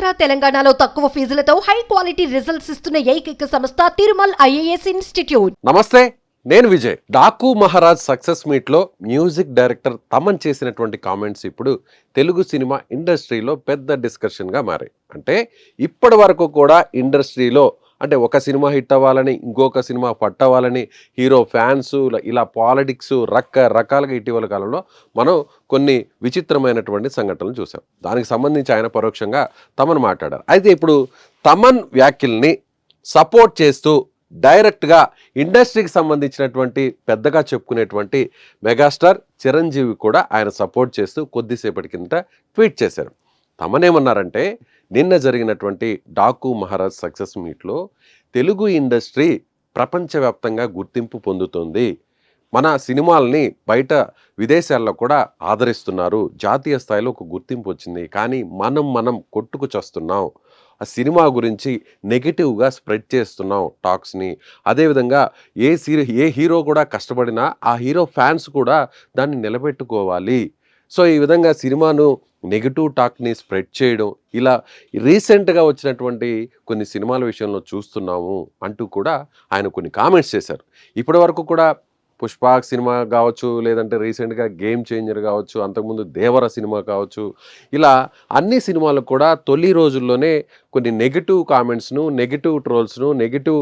ఆంధ్ర తెలంగాణలో తక్కువ ఫీజులతో high quality results ఇస్తున్న ఏకైక సంస్థ తిరుమల్ ఐఏఎస్ ఇన్స్టిట్యూట్. నమస్తే, నేను విజయ్. డాకు మహారాజ్ సక్సెస్ మీట్ లో మ్యూజిక్ డైరెక్టర్ తమన్ చేసినటువంటి కామెంట్స్ ఇప్పుడు తెలుగు సినిమా ఇండస్ట్రీలో పెద్ద డిస్కషన్ గా మారాయి. అంటే ఇప్పటి వరకు కూడా ఇండస్ట్రీలో అంటే ఒక సినిమా హిట్ అవ్వాలని, ఇంకొక సినిమా పట్టవాలని హీరో ఫ్యాన్స్ ఇలా పాలిటిక్స్ రకరకాలుగా ఇటీవల కాలంలో మనం కొన్ని విచిత్రమైనటువంటి సంఘటనలు చూసాం. దానికి సంబంధించి ఆయన పరోక్షంగా తమన్ మాట్లాడారు. అయితే ఇప్పుడు తమన్ వ్యాఖ్యల్ని సపోర్ట్ చేస్తూ డైరెక్ట్గా ఇండస్ట్రీకి సంబంధించినటువంటి పెద్దగా చెప్పుకునేటువంటి మెగాస్టార్ చిరంజీవి కూడా ఆయన సపోర్ట్ చేస్తూ కొద్దిసేపటి కిందట ట్వీట్ చేశారు. తమనేమన్నారంటే, నిన్న జరిగినటువంటి డాకు మహారాజ్ సక్సెస్ మీట్లో తెలుగు ఇండస్ట్రీ ప్రపంచవ్యాప్తంగా గుర్తింపు పొందుతుంది. మన సినిమాల్ని బయట విదేశాల్లో కూడా ఆదరిస్తున్నారు. జాతీయ స్థాయిలో ఒక గుర్తింపు వచ్చింది. కానీ మనం కొట్టుకు చస్తున్నాం. ఆ సినిమా గురించి నెగిటివ్గా స్ప్రెడ్ చేస్తున్నాం టాక్స్ని. అదేవిధంగా ఏ హీరో కూడా కష్టపడినా ఆ హీరో ఫ్యాన్స్ కూడా దాన్ని నిలబెట్టుకోవాలి. సో ఈ విధంగా సినిమాను నెగిటివ్ టాక్ని స్ప్రెడ్ చేయడం, ఇలా రీసెంట్గా వచ్చినటువంటి కొన్ని సినిమాల విషయంలో చూస్తున్నాము అంటూ కూడా ఆయన కొన్ని కామెంట్స్ చేశారు. ఇప్పటి వరకు కూడా పుష్ప సినిమా కావచ్చు, లేదంటే రీసెంట్గా గేమ్ చేంజర్ కావచ్చు, అంతకుముందు దేవర సినిమా కావచ్చు, ఇలా అన్ని సినిమాలకు కూడా తొలి రోజుల్లోనే కొన్ని నెగిటివ్ కామెంట్స్ను, నెగిటివ్ ట్రోల్స్ను, నెగిటివ్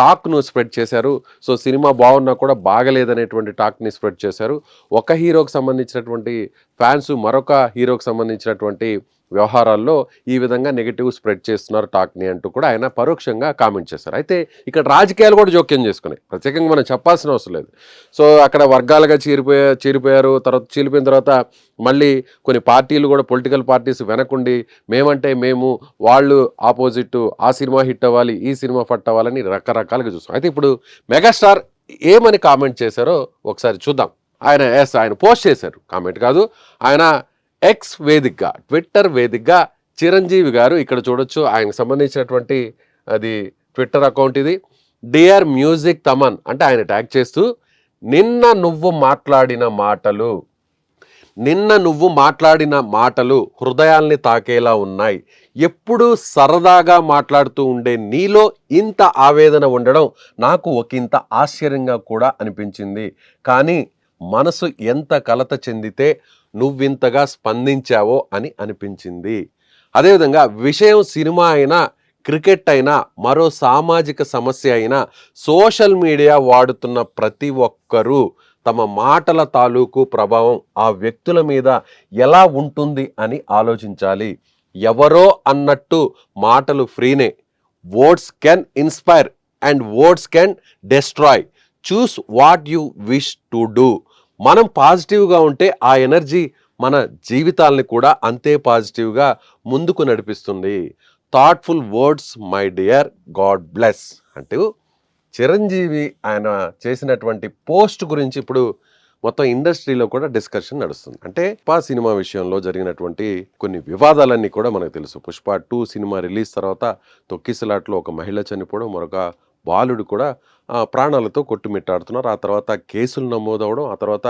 టాక్ను స్ప్రెడ్ చేశారు. సో సినిమా బాగున్నా కూడా బాగలేదనేటువంటి టాక్ని స్ప్రెడ్ చేశారు. ఒక హీరోకి సంబంధించినటువంటి ఫ్యాన్స్ మరొక హీరోకి సంబంధించినటువంటి వ్యవహారాల్లో ఈ విధంగా నెగిటివ్ స్ప్రెడ్ చేస్తున్నారు టాక్ని అంటూ కూడా ఆయన పరోక్షంగా కామెంట్ చేశారు. అయితే ఇక్కడ రాజకీయాలు కూడా జోక్యం చేసుకున్నాయి. ప్రత్యేకంగా మనం చెప్పాల్సిన అవసరం లేదు. సో అక్కడ వర్గాలుగా చీరిపోయారు. తర్వాత చీలిపోయిన తర్వాత మళ్ళీ కొన్ని పార్టీలు కూడా, పొలిటికల్ పార్టీస్ వెనకుండి మేమంటే మేము, వాళ్ళు ఆపోజిట్, ఆ సినిమా హిట్ అవ్వాలి, ఈ సినిమా ఫట్ అవ్వాలని రకరకాలుగా చూస్తాం. అయితే ఇప్పుడు మెగాస్టార్ ఏమని కామెంట్ చేశారో ఒకసారి చూద్దాం. ఆయన పోస్ట్ చేశారు, కామెంట్ కాదు, ఆయన ఎక్స్ వేదికగా, ట్విట్టర్ వేదికగా చిరంజీవి గారు ఇక్కడ చూడొచ్చు. ఆయనకు సంబంధించినటువంటి అది ట్విట్టర్ అకౌంట్ ఇది. డియర్ మ్యూజిక్ తమన్ అంటే ఆయన ట్యాగ్ చేస్తూ, నిన్న నువ్వు మాట్లాడిన మాటలు హృదయాల్ని తాకేలా ఉన్నాయి. ఎప్పుడు సరదాగా మాట్లాడుతూ ఉండే నీలో ఇంత ఆవేదన ఉండడం నాకు ఒకంత ఆశ్చర్యంగా కూడా అనిపించింది. కానీ మనసు ఎంత కలత చెందితే నువ్వింతగా స్పందించావో అని అనిపించింది. అదేవిధంగా విషయం సినిమా అయినా, క్రికెట్ అయినా, మరో సామాజిక సమస్య అయినా, సోషల్ మీడియా వాడుతున్న ప్రతి ఒక్కరూ తమ మాటల తాలూకు ప్రభావం ఆ వ్యక్తుల మీద ఎలా ఉంటుంది అని ఆలోచించాలి. ఎవరో అన్నట్టు మాటలు ఫ్రీనే. Words can inspire and words can destroy. Choose what you wish to do. మనం పాజిటివ్గా ఉంటే ఆ ఎనర్జీ మన జీవితాలని కూడా అంతే పాజిటివ్గా ముందుకు నడిపిస్తుంది. Thoughtful words my dear, God bless అంటూ చిరంజీవి ఆయన చేసినటువంటి పోస్ట్ గురించి ఇప్పుడు మొత్తం ఇండస్ట్రీలో కూడా డిస్కషన్ నడుస్తుంది. అంటే పుష్ప సినిమా విషయంలో జరిగినటువంటి కొన్ని వివాదాలన్నీ కూడా మనకు తెలుసు. పుష్ప 2 సినిమా రిలీజ్ తర్వాత తొక్కిసలాట్లో ఒక మహిళ చనిపోవడం, మరొక బాలుడు కూడా ప్రాణాలతో కొట్టుమిట్టాడుతున్నారు. ఆ తర్వాత కేసులు నమోదవడం, ఆ తర్వాత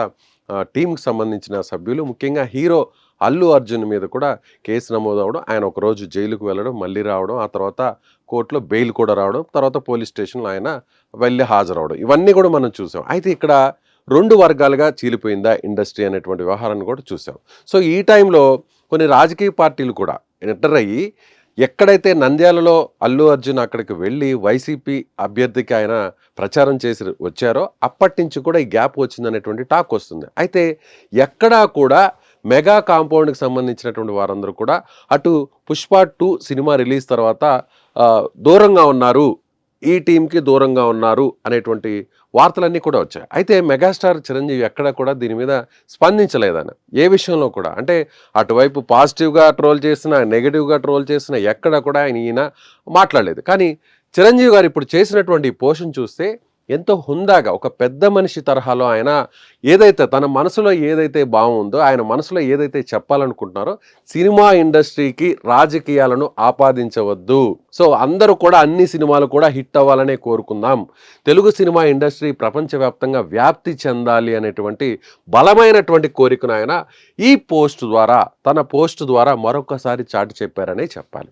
టీంకి సంబంధించిన సభ్యులు, ముఖ్యంగా హీరో అల్లు అర్జున్ మీద కూడా కేసు నమోదవడం, ఆయన ఒకరోజు జైలుకు వెళ్ళడం, మళ్ళీ రావడం, ఆ తర్వాత కోర్టులో బెయిల్ కూడా రావడం, తర్వాత పోలీస్ స్టేషన్లో ఆయన వెళ్ళి హాజరవడం, ఇవన్నీ కూడా మనం చూసాం. అయితే ఇక్కడ 2 వర్గాలుగా చీలిపోయిందా ఇండస్ట్రీ అనేటువంటి వ్యవహారాన్ని కూడా చూసాం. సో ఈ టైంలో కొన్ని రాజకీయ పార్టీలు కూడా ఎంటర్ అయ్యి, ఎక్కడైతే నంద్యాలలో అల్లు అర్జున్ అక్కడికి వెళ్ళి వైసీపీ అభ్యర్థికి ఆయన ప్రచారం చేసి వచ్చారో అప్పటి నుంచి కూడా ఈ గ్యాప్ వచ్చిందనేటువంటి టాక్ వస్తుంది. అయితే ఎక్కడా కూడా మెగా కాంపౌండ్కి సంబంధించినటువంటి వారందరూ కూడా అటు పుష్ప 2 సినిమా రిలీజ్ తర్వాత దూరంగా ఉన్నారు, ఈ టీంకి దూరంగా ఉన్నారు అనేటువంటి వార్తలన్నీ కూడా వచ్చాయి. అయితే మెగాస్టార్ చిరంజీవి ఎక్కడ కూడా దీని మీద స్పందించలేదని, ఏ విషయంలో కూడా. అంటే అటువైపు పాజిటివ్గా ట్రోల్ చేసినా, నెగిటివ్గా ట్రోల్ చేసినా ఎక్కడ కూడా ఈయన మాట్లాడలేదు. కానీ చిరంజీవి గారు ఇప్పుడు చేసినటువంటి పోషన్ చూస్తే ఎంతో హుందాగా ఒక పెద్ద మనిషి తరహాలో ఆయన ఏదైతే తన మనసులో ఏదైతే బాగుందో, ఆయన మనసులో ఏదైతే చెప్పాలనుకుంటున్నారో, సినిమా ఇండస్ట్రీకి రాజకీయాలను ఆపాదించవద్దు. సో అందరూ కూడా అన్ని సినిమాలు కూడా హిట్ అవ్వాలనే కోరుకుందాం. తెలుగు సినిమా ఇండస్ట్రీ ప్రపంచవ్యాప్తంగా వ్యాప్తి చెందాలి అనేటువంటి బలమైనటువంటి కోరికను ఆయన ఈ పోస్ట్ ద్వారా, తన పోస్ట్ ద్వారా మరొకసారి చాటి చెప్పారనే చెప్పాలి.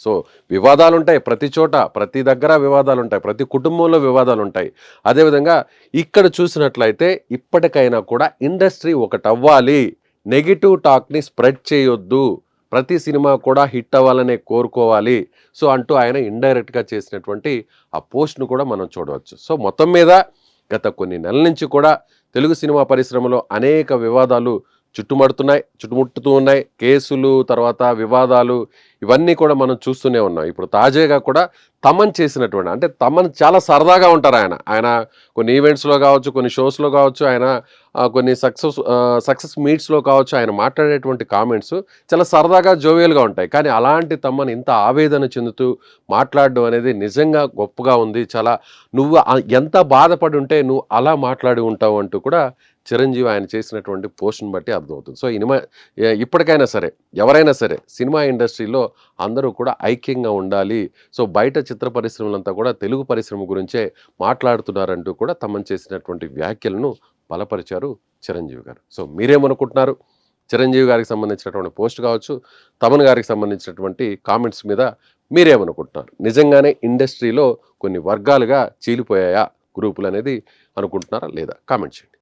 సో వివాదాలుంటాయి ప్రతి చోట, ప్రతి దగ్గర వివాదాలుంటాయి, ప్రతి కుటుంబంలో వివాదాలుంటాయి. అదేవిధంగా ఇక్కడ చూసినట్లయితే ఇప్పటికైనా కూడా ఇండస్ట్రీ ఒకటవ్వాలి, నెగిటివ్ టాక్ని స్ప్రెడ్ చేయొద్దు, ప్రతి సినిమా కూడా హిట్ అవ్వాలనే కోరుకోవాలి. సో అంటూ ఆయన ఇండైరెక్ట్గా చేసినటువంటి ఆ పోస్ట్ను కూడా మనం చూడవచ్చు. సో మొత్తం మీద గత కొన్ని నెలల నుంచి కూడా తెలుగు సినిమా పరిశ్రమలో అనేక వివాదాలు చుట్టుముట్టుతూ ఉన్నాయి. కేసులు, తర్వాత వివాదాలు, ఇవన్నీ కూడా మనం చూస్తూనే ఉన్నాం. ఇప్పుడు తాజాగా కూడా తమన్ చేసినటువంటి, అంటే తమన్ చాలా సరదాగా ఉంటారు. ఆయన కొన్ని ఈవెంట్స్లో కావచ్చు, కొన్ని షోస్లో కావచ్చు, ఆయన కొన్ని సక్సెస్ మీట్స్లో కావచ్చు, ఆయన మాట్లాడేటువంటి కామెంట్స్ చాలా సరదాగా జోవియల్గా ఉంటాయి. కానీ అలాంటి తమన్ ఇంత ఆవేదన చెందుతూ మాట్లాడడం అనేది నిజంగా గొప్పగా ఉంది. చాలా నువ్వు ఎంత బాధపడి ఉంటే నువ్వు అలా మాట్లాడి ఉంటావు అంటూ కూడా చిరంజీవి ఆయన చేసినటువంటి పోస్ట్ని బట్టి అర్థమవుతుంది. సో ఇప్పటికైనా సరే, ఎవరైనా సరే సినిమా ఇండస్ట్రీలో అందరూ కూడా ఐక్యంగా ఉండాలి. సో బయట చిత్ర పరిశ్రమలంతా కూడా తెలుగు పరిశ్రమ గురించే మాట్లాడుతున్నారంటూ కూడా తమన్ చేసినటువంటి వ్యాఖ్యలను బలపరిచారు చిరంజీవి గారు. సో మీరేమనుకుంటున్నారు? చిరంజీవి గారికి సంబంధించినటువంటి పోస్ట్ కావచ్చు, తమన్ గారికి సంబంధించినటువంటి కామెంట్స్ మీద మీరేమనుకుంటున్నారు? నిజంగానే ఇండస్ట్రీలో కొన్ని వర్గాలుగా చీలిపోయాయా గ్రూపులు అనేది అనుకుంటున్నారా లేదా? కామెంట్ చేయండి.